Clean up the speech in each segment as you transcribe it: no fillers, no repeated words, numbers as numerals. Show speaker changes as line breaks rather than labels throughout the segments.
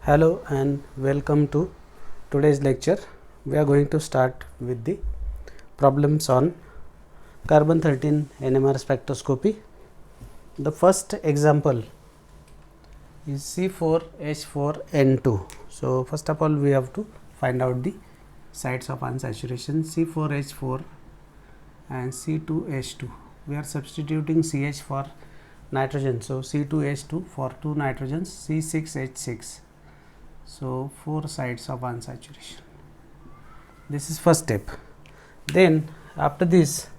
Hello and welcome to today's lecture. We are going to start with the problems on carbon 13 NMR spectroscopy. The first example is C4H4N2. So, first of all, we have to find out the sites of unsaturation C4H4 and C2H2. We are substituting CH for nitrogen. So, C2H2 for 2 nitrogens, C6H6. So, 4 sites of unsaturation. This is first step. Then after this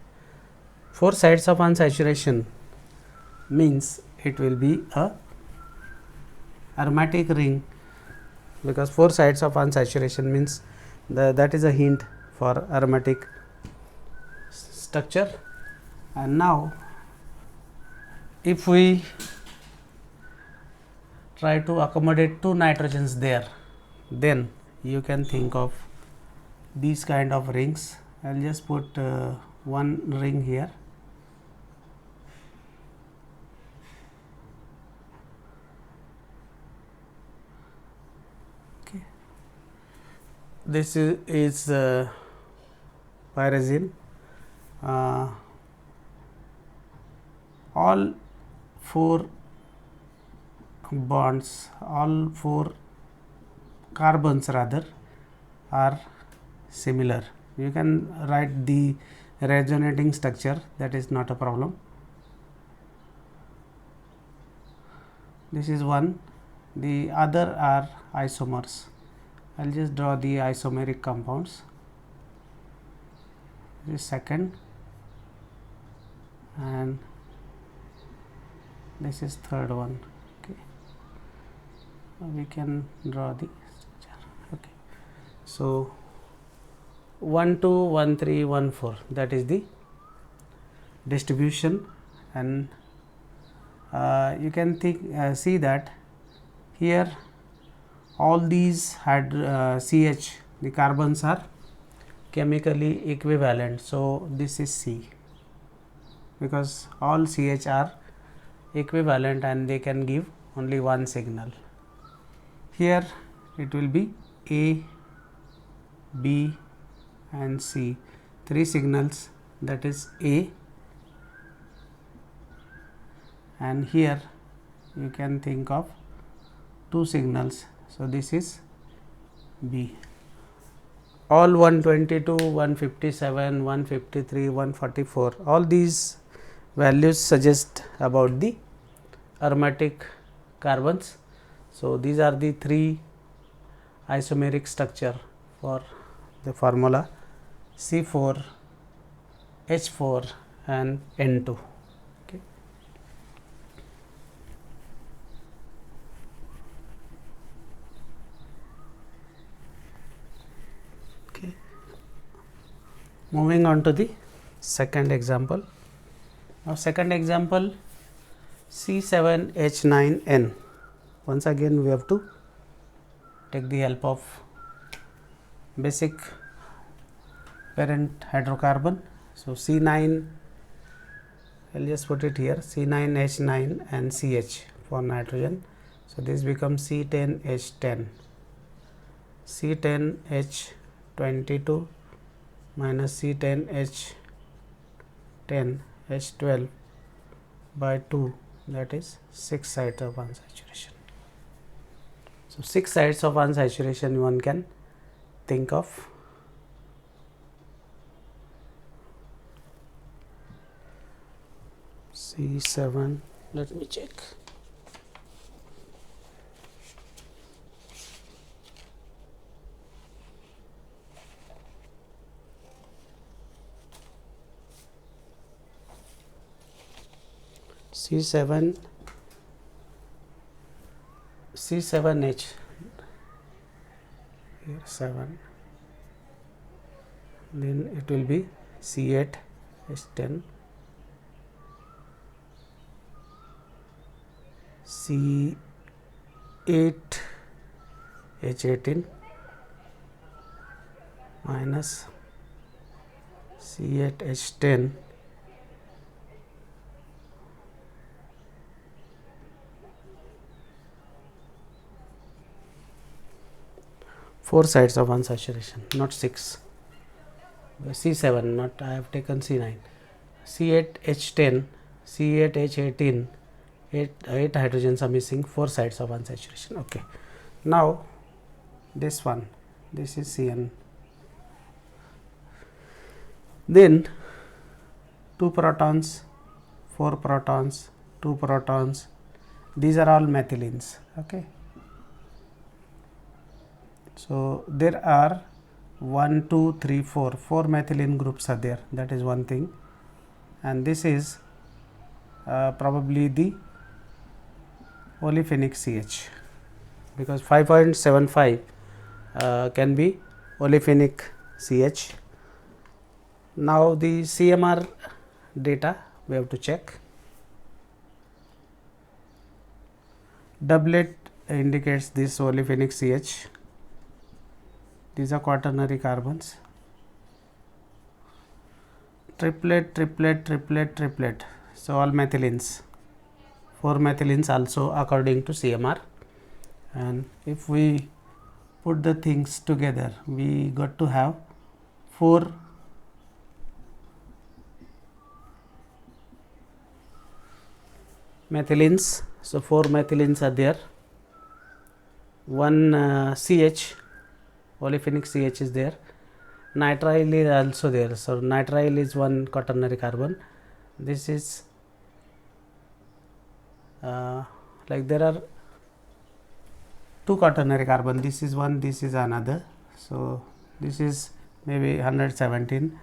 4 sites of unsaturation means it will be a aromatic ring, because 4 sites of unsaturation means that is a hint for aromatic structure. And now if we try to accommodate 2 nitrogens there, then you can think of these kind of rings. I will just put one ring here. Okay. This is pyrazine. All 4 bonds, all 4 carbons rather, are similar. You can write the resonating structure, that is not a problem. This is one, the other are isomers. I will just draw the isomeric compounds. This is second, and this is third one. Okay, we can draw the structure. Okay, so 1 2 1 3 1 4, that is the distribution. And you can see that here all these had CH, the carbons are chemically equivalent. So, this is C, because all CH are equivalent and they can give only one signal. Here it will be A, B and C, 3 signals, that is A, and here you can think of 2 signals. So, this is B. All 122, 157, 153, 144, all these values suggest about the aromatic carbons. So, these are the 3 isomeric structure for the formula C4, H4 and N2. Okay. Okay. Moving on to the second example. Now, second example, C7H9N. Once again we have to take the help of basic parent hydrocarbon. So, C9, I will just put it here, C9H9 and CH for nitrogen. So, this becomes C10H10, C10H22 minus C10H10 H12 by 2, that is 6 sites of unsaturation. So, 6 sites of unsaturation one can think of. C7, let me check. C7, C7H, here 7, then it will be C8H10, C8H18 minus C8H10 4 sides of one saturation, not 6. C7, not I have taken C9. C8H10, C8H18, 8 hydrogens are missing, 4 sides of one saturation. Okay. Now this one, this is Cn. Then 2 protons, 4 protons, 2 protons, these are all methylenes. Okay. So there are 1, 2, 3, 4 methylene groups are there, that is one thing, and this is probably the olefinic CH, because 5.75 can be olefinic CH. Now the CMR data we have to check. Doublet indicates this olefinic CH. These are quaternary carbons. Triplet, triplet, triplet, triplet. So all methylenes. 4 methylenes also according to CMR. And if we put the things together, we got to have 4 methylenes. So 4 methylenes are there. 1 CH, olefinic CH is there. Nitrile is also there. So nitrile is 1 quaternary carbon. This is like there are 2 quaternary carbon. This is one, this is another. So this is maybe 117.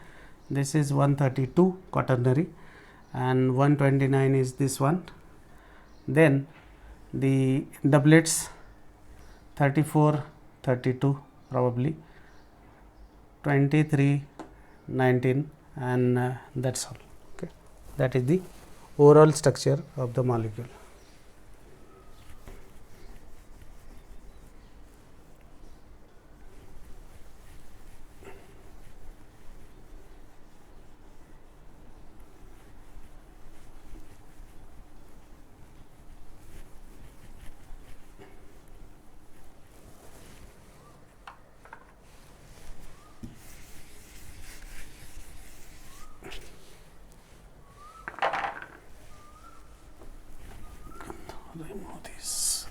This is 132 quaternary, and 129 is this one. Then the doublets 34, 32 probably, 23, 19, and that's all. Okay, that is the overall structure of the molecule. Remove this.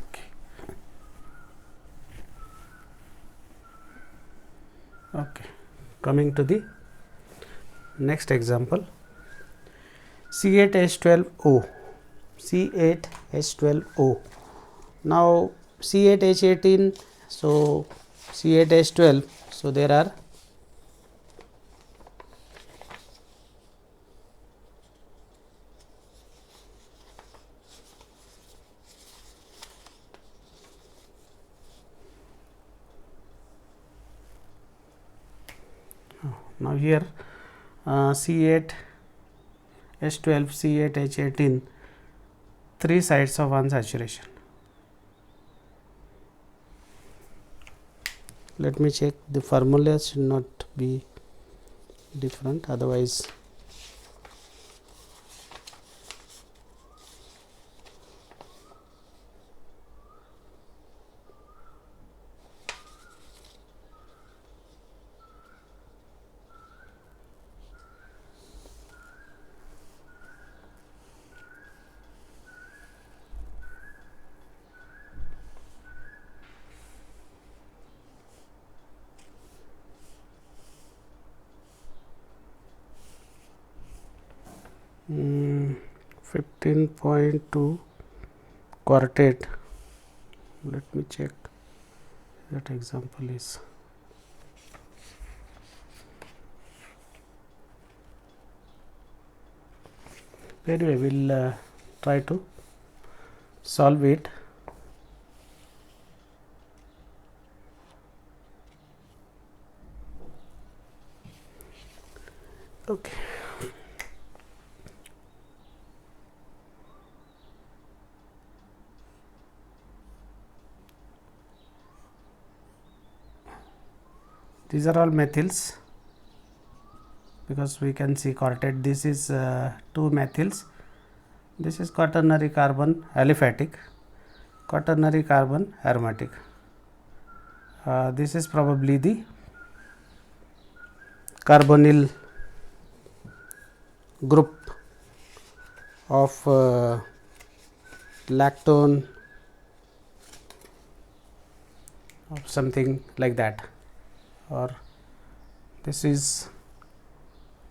Okay, coming to the next example, C8H12O. C8H12O. Now C8H18, so C8H12, so there are now here C8H12, C8H18, 3 sides of one saturation. Let me check, the formula should not be different, otherwise mm, 15.2 quartet. Let me check that example is. Anyway, we will try to solve it. Okay. These are all methyls, because we can see quartet. This is 2 methyls. This is quaternary carbon aliphatic, quaternary carbon aromatic, This is probably the carbonyl group of lactone or something like that, or this is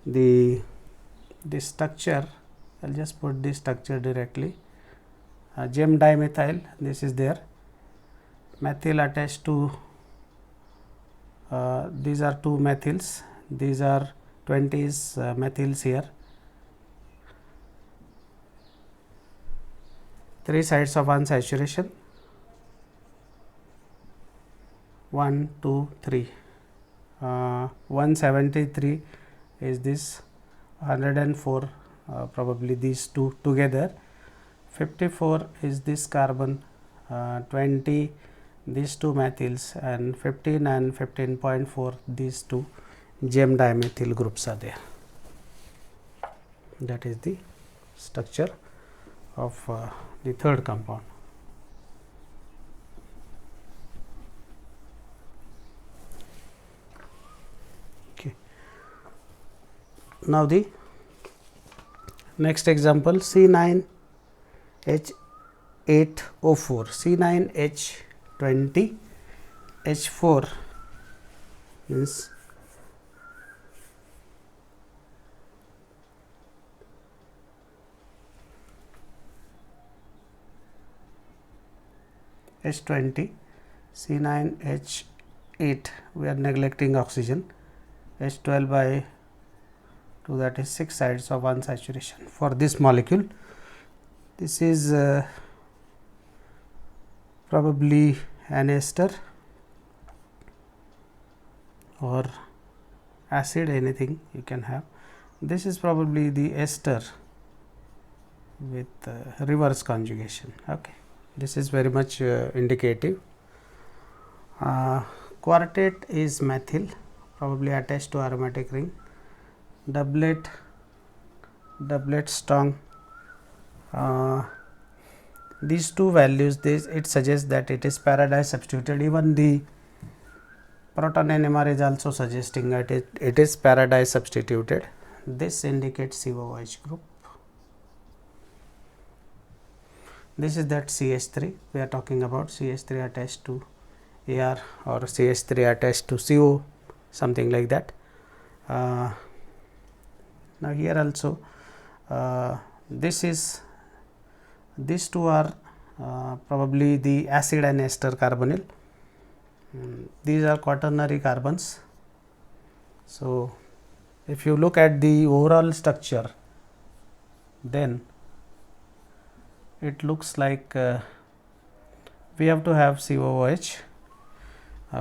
the structure. I will just put this structure directly. Gem dimethyl, this is there, methyl attached to these are two methyls, these are 20s methyls here, 3 sides of unsaturation, 1, 2, 3, 173 is this, 104 probably these two together, 54 is this carbon, 20 these two methyls, and 15 and 15.4 these two gem dimethyl groups are there. That is the structure of the third compound. Okay. Now the next example, C9H8O4, C9H20H4 means H20, C9H8, we are neglecting oxygen, H12 by 2, that is 6 sides of unsaturation for this molecule. This is probably an ester or acid, anything you can have. This is probably the ester with reverse conjugation. Okay. This is very much indicative. Quartet is methyl, probably attached to aromatic ring. Doublet strong. These two values, it suggests that it is para disubstituted. Even the proton NMR is also suggesting that it is para disubstituted. This indicates COOH group. This is that CH3 we are talking about, CH3 attached to AR or CH3 attached to CO, something like that. Now here also these two are probably the acid and ester carbonyl. These are quaternary carbons. So if you look at the overall structure, then it looks like we have to have COOH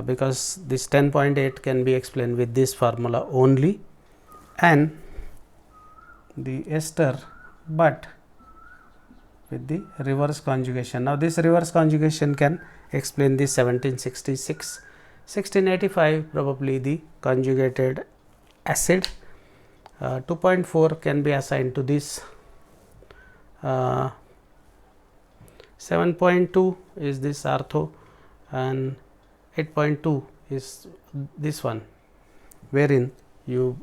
because this 10.8 can be explained with this formula only, and the ester, but with the reverse conjugation. Now this reverse conjugation can explain this 1766, 1685 probably the conjugated acid, 2.4 can be assigned to this, 7.2 is this ortho, and 8.2 is this one, wherein your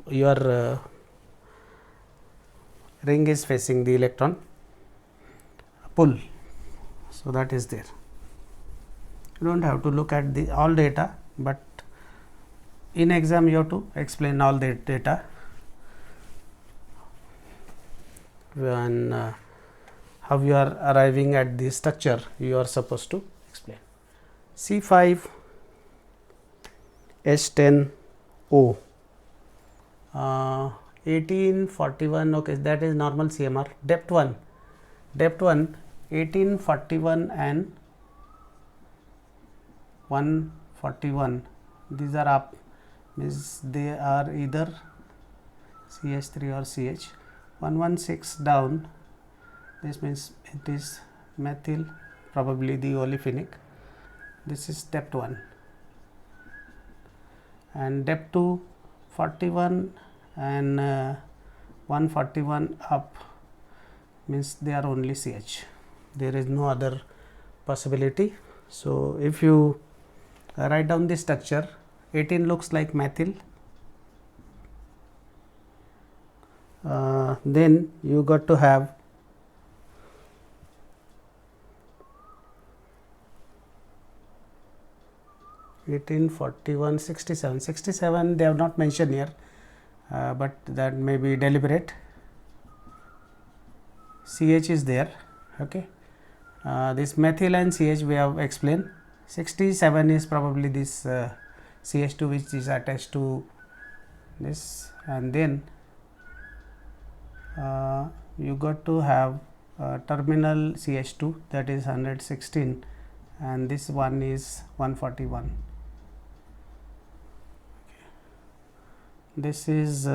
ring is facing the electron pull. So that is there. You don't have to look at the all data, but in exam you have to explain all the data. When how you are arriving at the structure, you are supposed to explain. C5H10O, 1841, okay, that is normal CMR. Depth 1 1841 and 141, these are up, means they are either CH3 or CH. 116 down, this means it is methyl, probably the olefinic. This is depth 1, and depth 2 41 and 141 up, means they are only CH, there is no other possibility. So if you write down the structure. 18 looks like methyl. Then you got to have (18, 41, 67). 67 they have not mentioned here, but that may be deliberate. CH is there. Okay, this methyl and CH we have explained. 67 is probably this CH2 which is attached to this, and then you got to have terminal CH2, that is 116, and this one is 141. This is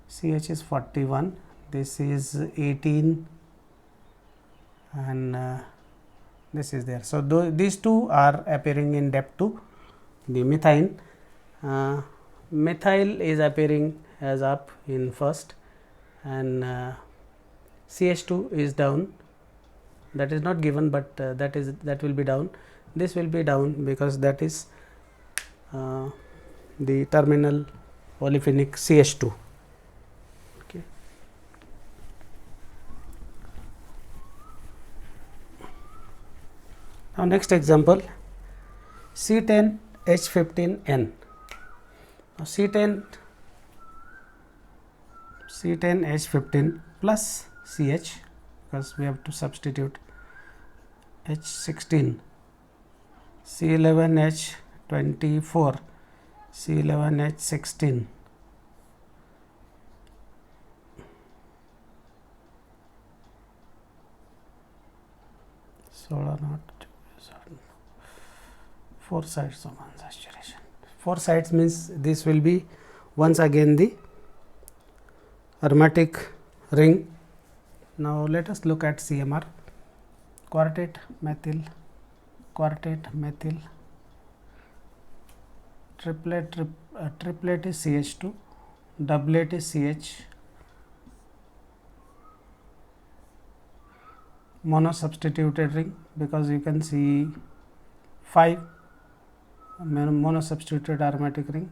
CH is 41, this is 18, and this is there. So these two are appearing in depth to the methine. Methyl is appearing as up in first, and CH2 is down. That is not given, but that will be down. This will be down because that is the terminal olefinic CH2. Okay. Now next example, C10H15N. Now C10H15 plus CH, because we have to substitute H16, C11H24, C11H16, solar not 4 sides of unsaturation. 4 sides means this will be once again the aromatic ring. Now let us look at CMR. Quartet methyl, triplet is CH2, doublet is CH, mono substituted ring, because you can see 5 mono substituted aromatic ring.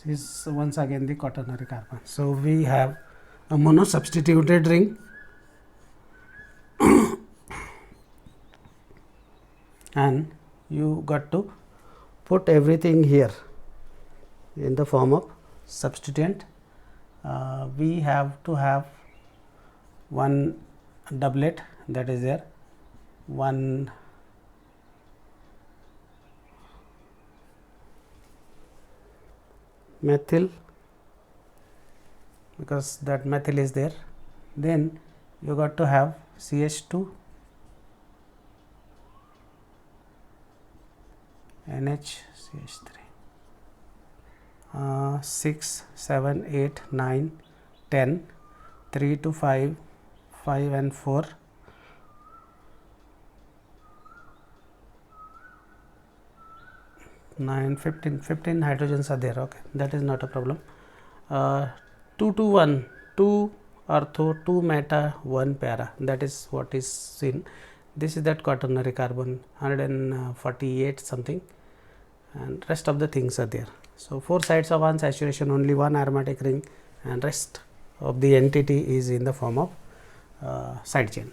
This is once again the quaternary carbon. So we have a mono substituted ring and you got to put everything here in the form of substituent. We have to have one doublet, that is there, one methyl, because that methyl is there. Then you got to have CH2, NH, CH3, 6, 7, 8, 9, 10, 3 to 5, 5 and 4, 9, 15 hydrogens are there. Okay, that is not a problem. 2 to 1, 2 ortho, 2 meta, 1 para, that is what is seen. This is that quaternary carbon, 148 something, and rest of the things are there. So 4 sides of unsaturation, only one aromatic ring, and rest of the entity is in the form of side chain.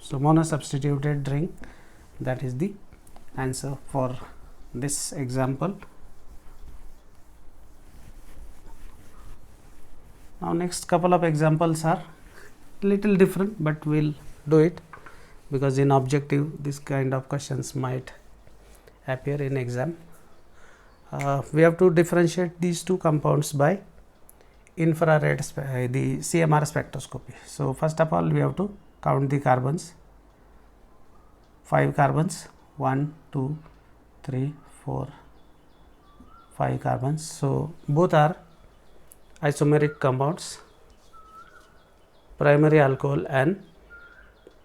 So mono substituted ring, that is the answer for this example. Now next couple of examples are little different, but we'll do it because in objective this kind of questions might appear in exam. We have to differentiate these two compounds by infrared the CMR spectroscopy. So first of all we have to count the carbons, 5 carbons, 1, 2, 3, 4, 5 carbons. So both are isomeric compounds, primary alcohol, and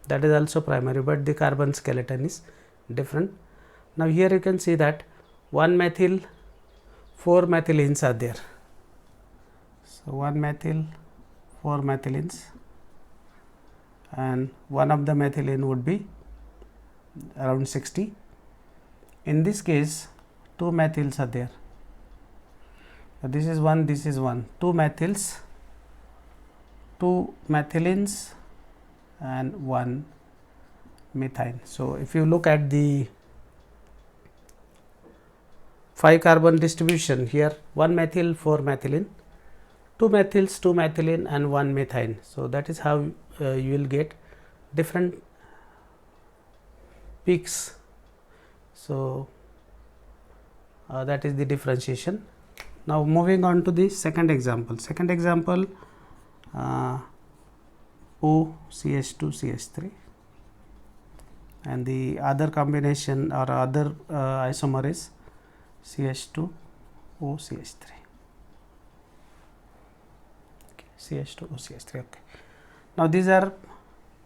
that is also primary, but the carbon skeleton is different. Now here you can see that 1 methyl, 4 methylines are there. So 1 methyl, 4 methylines, and one of the methylene would be around 60, In this case, two methyls are there. This is one, this is one. Two methyls, two methylene and one methine. So if you look at the 5 carbon distribution here, 1 methyl, 4 methylene, 2 methyls, 2 methylene and 1 methine. So that is how you will get different peaks. So that is the differentiation. Now moving on to the second example. Second example, OCH2 CH3, and the other combination or other isomer is CH2 OCH3. Okay, CH2 OCH3. Okay. Now these are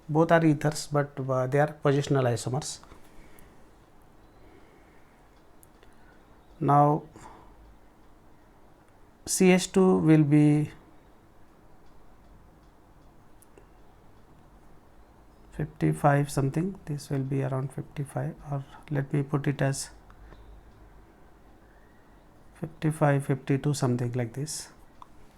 both are ethers, but they are positional isomers. Now CH2 will be 55 something, this will be around 55, or let me put it as 55, 52 something like this.